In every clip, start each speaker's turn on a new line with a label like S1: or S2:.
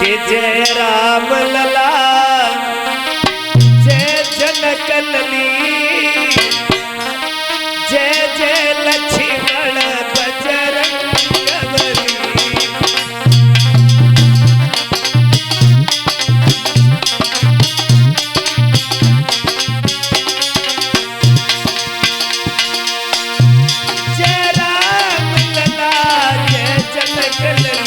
S1: कि जय राम लला जय जनक लली जय जय लक्ष्मण बजरंग बली। जय राम लला जय जनक लली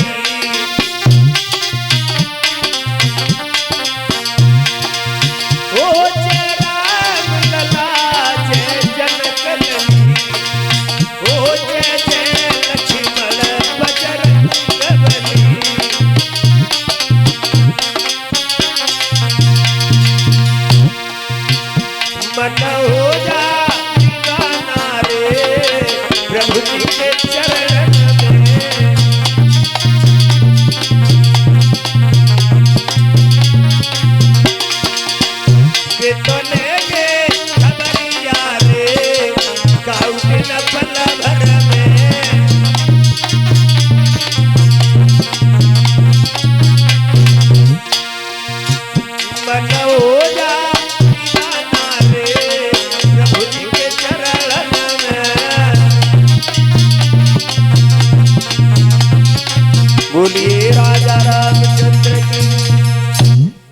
S1: बोलिए राजा रामचंद्र की।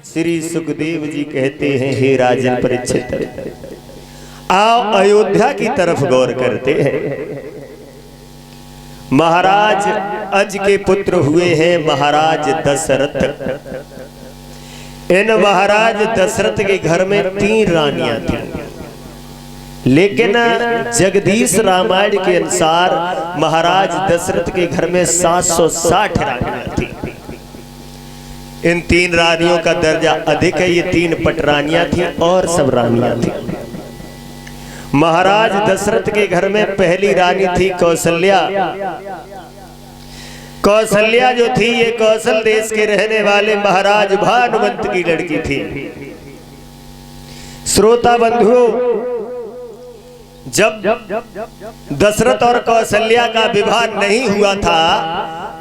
S1: श्री सुखदेव जी कहते हैं, हे राजन परीक्षित, आओ अयोध्या की तरफ गौर करते हैं। महाराज अज के पुत्र हुए हैं महाराज दशरथ। इन महाराज दशरथ के घर में 3 रानियां थीं, लेकिन जगदीश रामायण के अनुसार महाराज दशरथ के घर में 760 रानियां थी। इन 3 रानियों का दर्जा अधिक है। ये 3 पटरानियां थी और सब रानियां थी। महाराज दशरथ के घर में पहली रानी थी कौशल्या। कौशल्या जो थी ये कौशल देश के रहने वाले महाराज भानुमंत की लड़की थी। श्रोता बंधुओं, जब दशरथ और कौशल्या का विवाह नहीं हुआ था,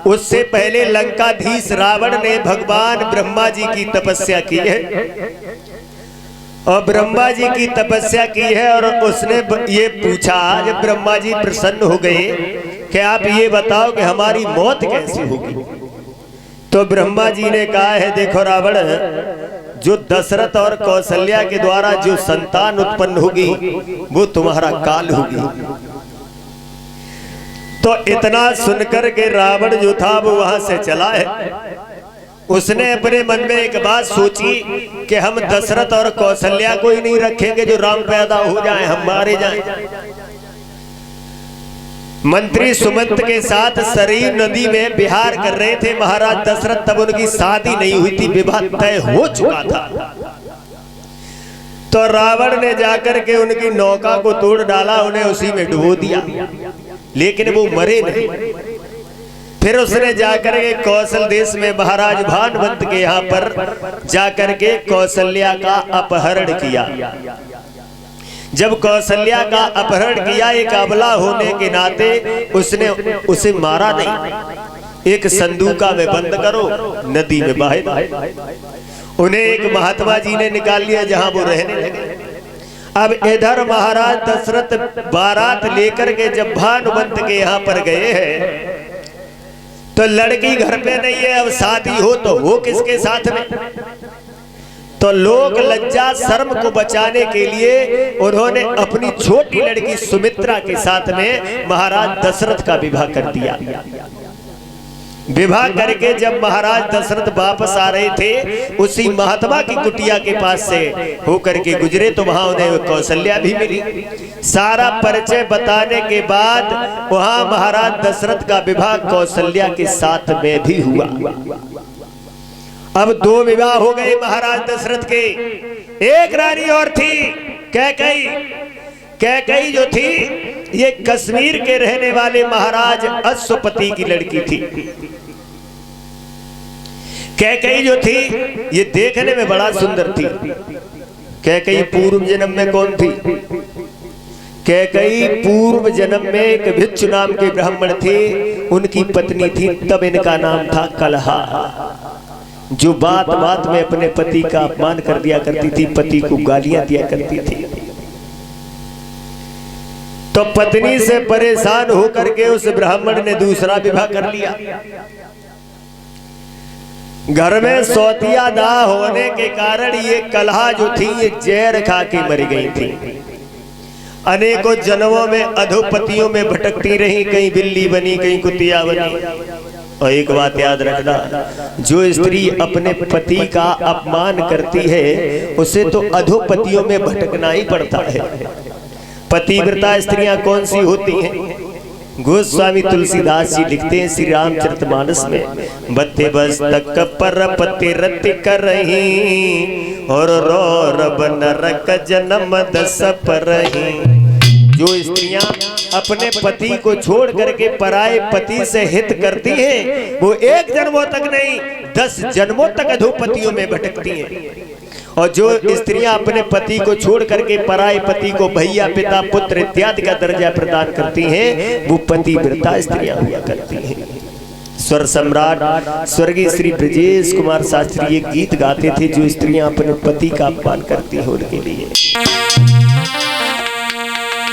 S1: उससे पहले लंकाधीश रावण ने भगवान ब्रह्मा जी की तपस्या की है। और ब्रह्मा जी की तपस्या की है और उसने ये पूछा, जब ब्रह्मा जी प्रसन्न हो गए कि आप ये बताओ कि हमारी मौत कैसे होगी, तो ब्रह्मा जी ने कहा है, देखो रावण, जो दशरथ और कौशल्या के द्वारा जो संतान उत्पन्न होगी वो तुम्हारा काल होगी। तो इतना सुनकर के रावण जो था वो वहां से चला है। उसने अपने मन में एक बात सोची कि हम दशरथ और कौशल्या को ही नहीं रखेंगे, जो राम पैदा हो जाए हम मारे जाएं। मंत्री सुमंत के साथ सरयू नदी में विहार कर रहे थे महाराज दशरथ। तब उनकी शादी नहीं हुई थी, विवाह तय हो चुका था। तो रावण ने जाकर के उनकी नौका को तोड़ डाला, उन्हें उसी में डुबो दिया, लेकिन वो मरे नहीं। फिर उसने जाकर के कौशल देश में महाराज भानुमंत के यहाँ पर जाकर के कौशल्या का अपहरण किया। जब कौशल्या का अपहरण किया, एक अबला होने के नाते उसने उसे मारा नहीं, एक संदूका में बंद करो, नदी में बहा दो। उन्हें एक महात्मा जी ने निकाल लिया जहां वो रहने लगे। अब इधर महाराज दशरथ बारात लेकर के जब भानुमंत के यहाँ पर गए हैं, तो लड़की घर पे नहीं है। अब शादी हो तो हो किसके साथ में? तो लोक लज्जा शर्म को बचाने के लिए उन्होंने अपनी छोटी लड़की सुमित्रा के साथ में महाराज दशरथ का विवाह कर दिया। विवाह करके जब महाराज दशरथ वापस आ रहे थे, उसी महात्मा की कुटिया के पास से होकर के गुजरे, तो वहां उन्हें कौशल्या भी मिली। सारा परिचय बताने के बाद वहां महाराज दशरथ का विवाह कौशल्या के साथ में भी हुआ। अब 2 विवाह हो गए महाराज दशरथ के। एक रानी और थी कैकई। कैकई जो थी ये कश्मीर के रहने वाले महाराज अश्वपति की लड़की थी। कैकई जो थी ये देखने में बड़ा सुंदर थी। कैकई पूर्व जन्म में कौन थी? कैकई पूर्व जन्म में एक भिक्षु नाम के ब्राह्मण थे, उनकी पत्नी थी, तब इनका नाम था कलहा। जो बात बात में अपने पति का अपमान कर दिया करती थी, पति को गालियां दिया करती थी। तो पत्नी से परेशान होकर के उस ब्राह्मण ने दूसरा विवाह कर लिया। घर में सौतिया दाह होने के कारण ये कलहा जो थी ये जहर खा के मर गई थी। अनेकों जन्मों में अधोपतियों में भटकती रही, कहीं बिल्ली बनी, कहीं कुतिया बनी। और एक बात याद रखना, जो स्त्री अपने पति का अपमान करती है उसे तो अधोपतियों में भटकना ही पड़ता है। पतिव्रता स्त्रियां कौन सी होती हैं? गोस्वामी तुलसीदास जी लिखते हैं श्री रामचरितमानस में, बत्ते बस तक पर पति रत कर रही और रौरब नरक जन्म दस पर रही। जो स्त्रियां अपने पति को छोड़ करके पराये पति से हित करती हैं वो एक जन्मों तक नहीं 10 जन्मों तक अधोपतियों में भटकती हैं। और जो स्त्रियां अपने पति को छोड़ करके पराये पति को भैया, पिता, पुत्र इत्यादि का दर्जा प्रदान करती हैं वो पतिव्रता स्त्रियां हुआ करती हैं। स्वर सम्राट स्वर्गीय श्री ब्रजेश कुमार शास्त्री एक गीत गाते थे, जो स्त्रियां अपने पति का अपमान करती हैं उनके लिए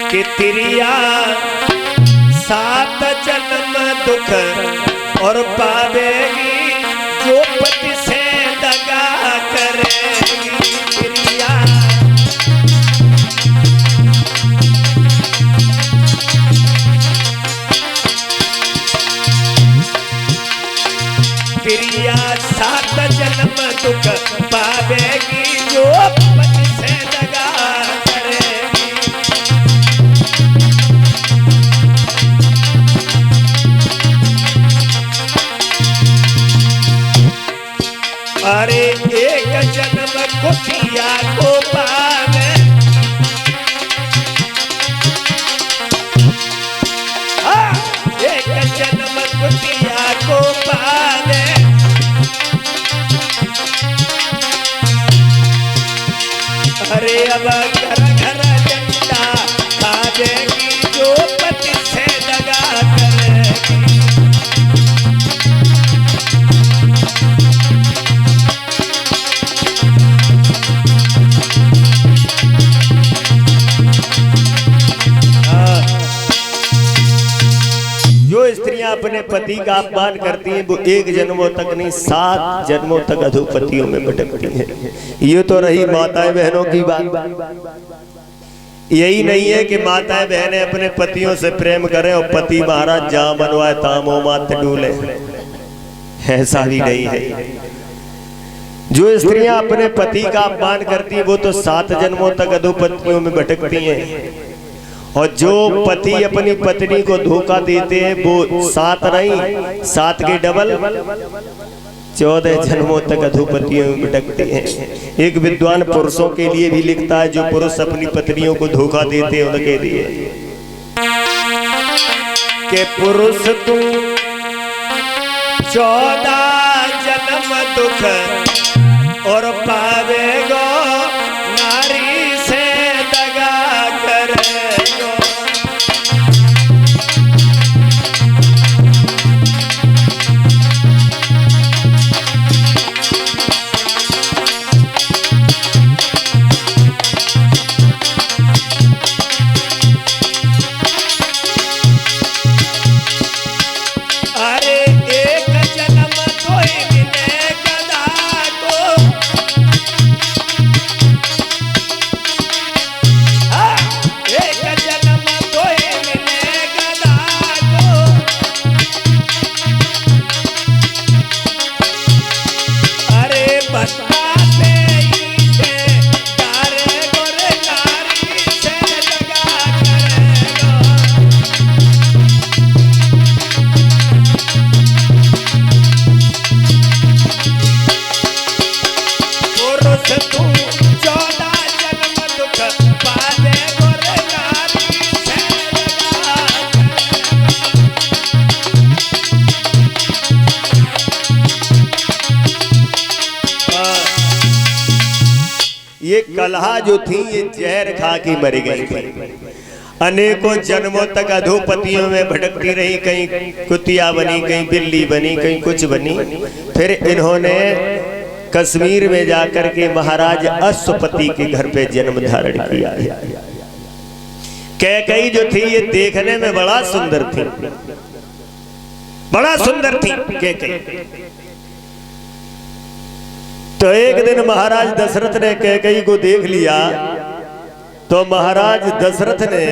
S1: कि तिरिया 7 जन्म दुख और पावेगी जो पति से दगा करेगी। तिरिया 7 जन्म दुख पावेगी जो पति से दगा करेगी। अरे एक जन्म कुतिया को पावे, एक जन्म कुतिया को पावे। अरे अब घर घर जनता पावेगी जो पति से दगा करेगी। जो स्त्रियां अपने पति का अपमान करती हैं वो एक जन्मों तक नहीं 7 जन्मों तक अधोपतियों में भटकती हैं। ये तो रही माताएं बहनों की बात। यही नहीं है कि माताएं बहनें अपने पतियों से प्रेम करें और पति महाराज जहां बनवाए तामो मात डूले, ऐसा भी नहीं है। जो स्त्रियां अपने पति का अपमान करती हैं वो तो 7 जन्मों तक अधोपतियों में भटकती हैं। और जो पति अपनी पत्नी को धोखा देते हैं वो 7 नहीं 7 के डबल 14 जन्मों तक अधोपतियों में भटकते हैं। एक विद्वान पुरुषों के लिए भी लिखता है, जो पुरुष अपनी पत्नियों को धोखा देते हैं उनके लिए कि पुरुष तू 14 जन्म दुख और पावेगो नारी से दगा करेगो। ये कलहा जो थी ये जहर खा के मर गई थी। अनेकों जन्मों तक अधोपतियों में भटकती रही, कहीं कुतिया बनी, कहीं बिल्ली बनी, कहीं कुछ बनी। फिर इन्होंने कश्मीर में जाकर के महाराज अश्वपति के घर पे जन्म धारण किया है। कैकेयी जो थी ये देखने में बड़ा सुंदर थी, बड़ा सुंदर थी कैकेयी। तो एक दिन महाराज दशरथ ने कैकेयी को देख लिया, तो महाराज दशरथ ने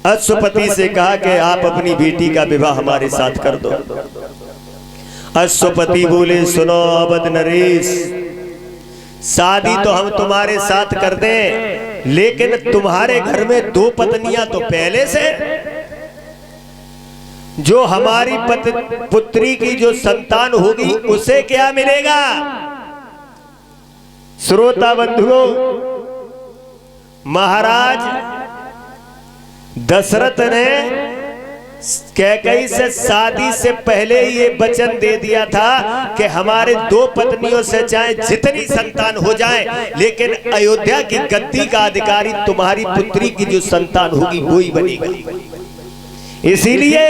S1: अश्वपति से कहा कि आप अपनी बेटी का विवाह हमारे साथ कर दो। अश्वपति बोले, सुनो अवध नरेश, शादी तो हम तुम्हारे साथ कर दें, लेकिन तुम्हारे घर में 2 पत्नियां तो पहले से, जो हमारी पुत्री की जो संतान होगी उसे क्या मिलेगा। श्रोता बंधुओं, महाराज दशरथ ने कैकेयी से शादी से पहले ये वचन दे दिया था कि हमारे 2 पत्नियों से चाहे जितनी संतान हो जाए, लेकिन अयोध्या की गद्दी का अधिकारी तुम्हारी पुत्री की जो संतान होगी वो ही बनेगा। इसीलिए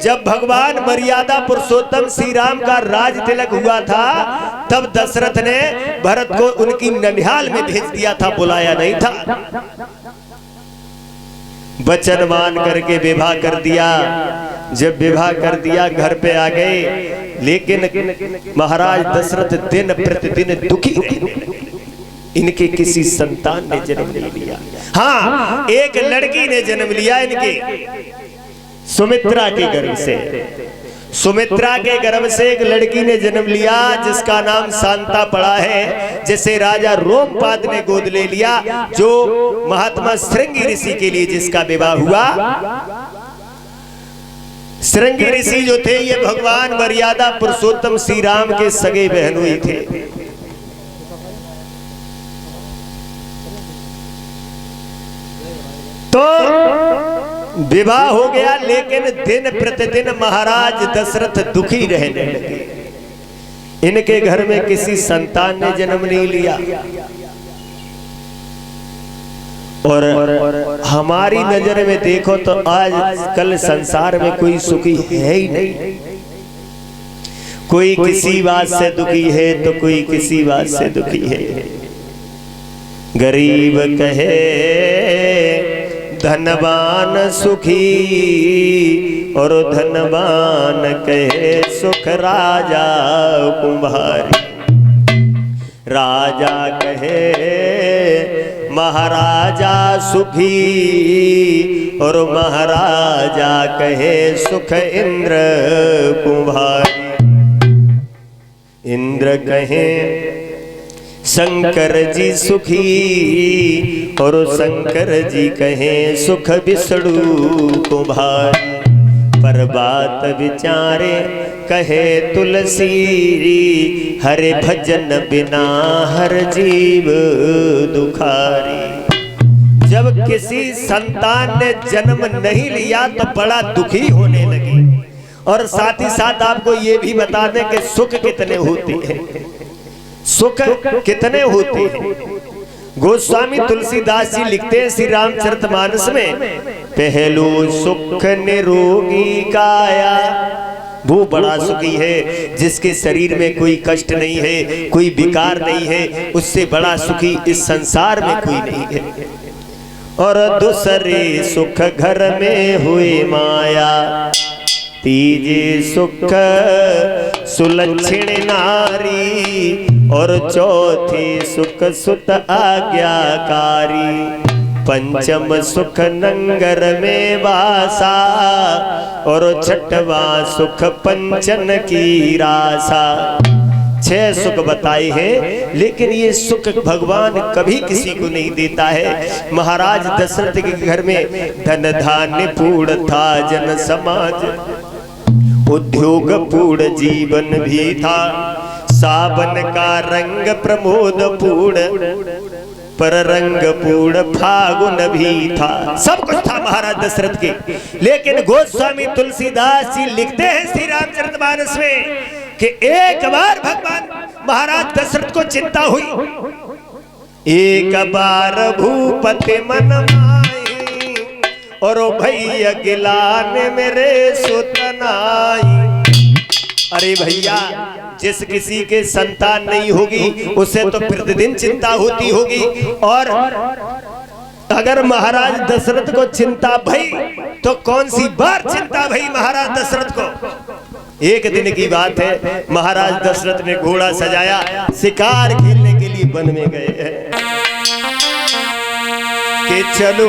S1: जब भगवान मर्यादा पुरुषोत्तम श्री राम का राज तिलक हुआ था, तब दशरथ ने भरत को उनकी ननिहाल में भेज दिया था, बुलाया नहीं था। वचन मान करके विवाह कर दिया। जब विवाह कर दिया घर पे आ गए, लेकिन महाराज दशरथ दिन प्रतिदिन दुखी रहे, इनके किसी संतान ने जन्म नहीं लिया। हाँ, एक लड़की ने जन्म लिया इनके सुमित्रा के गर्भ से। सुमित्रा के गर्भ से एक लड़की ने जन्म लिया जिसका नाम शांता पड़ा है, जिसे राजा रोमपाद ने गोद ले लिया, जो महात्मा श्रृंगी ऋषि के लिए जिसका विवाह हुआ। श्रृंगी ऋषि जो थे ये भगवान मर्यादा पुरुषोत्तम श्री राम के सगे बहनोई थे। तो विवाह हो गया, लेकिन दिन प्रतिदिन महाराज दशरथ दुखी रहने लगे। इनके घर में किसी संतान ने जन्म नहीं लिया। और हमारी नजर में देखो तो आज कल संसार में कोई सुखी है ही नहीं। कोई किसी बात से दुखी है तो कोई किसी बात से दुखी है। गरीब कहे धनवान सुखी, और धनवान कहे सुख राजा कुंभारी। राजा कहे महाराजा सुखी, और महाराजा कहे सुख इंद्र कुंभारी। इंद्र कहे शंकर जी सुखी, और शंकर जी कहें सुख विष्णु कुंभारी। पर बात विचारे कहे तुलसी, हरे भजन बिना हर जीव दुखारी। जब किसी संतान ने जन्म नहीं लिया तो बड़ा दुखी होने लगे। और साथ ही साथ आपको ये भी बता दें कि सुख कितने होते हैं, सुख कितने होते हैं। गोस्वामी तुलसीदास जी लिखते हैं श्री रामचरितमानस में, पहलू सुख निरोगी काया। वो बड़ा सुखी है जिसके शरीर में कोई कष्ट नहीं है, कोई विकार नहीं है, उससे बड़ा सुखी इस संसार में कोई नहीं है। और दूसरे सुख घर में हुए माया, तीजे सुख सुलक्षण नारी, और चौथी सुख सुत आज्ञाकारी। पंचम सुख नंगर में वासा, और छठवा सुख पंचन की रासा। 6 सुख बताए हैं, लेकिन ये सुख भगवान कभी किसी को नहीं देता है। महाराज दशरथ के घर में धन धान्य पूर्ण था, जन समाज उद्योग पूर्ण जीवन भी था। सावन का रंग प्रमोद पूर्ण, पर रंग पूर्ण फागुन भी था। सब कुछ था महाराज दशरथ के। लेकिन गोस्वामी तुलसीदास जी लिखते हैं श्री रामचरितमानस में कि एक बार भगवान महाराज दशरथ को चिंता हुई। एक बार भूपति मन माई, और भैया गिलाने मेरे सुतनाई। अरे भैया, जिस किसी के संतान नहीं होगी उसे तो प्रतिदिन चिंता होती होगी। और अगर महाराज दशरथ को चिंता भई तो कौन सी बार चिंता भई महाराज दशरथ को। एक दिन की बात है, महाराज दशरथ ने घोड़ा सजाया, शिकार खेलने के लिए वन में गए कि चलो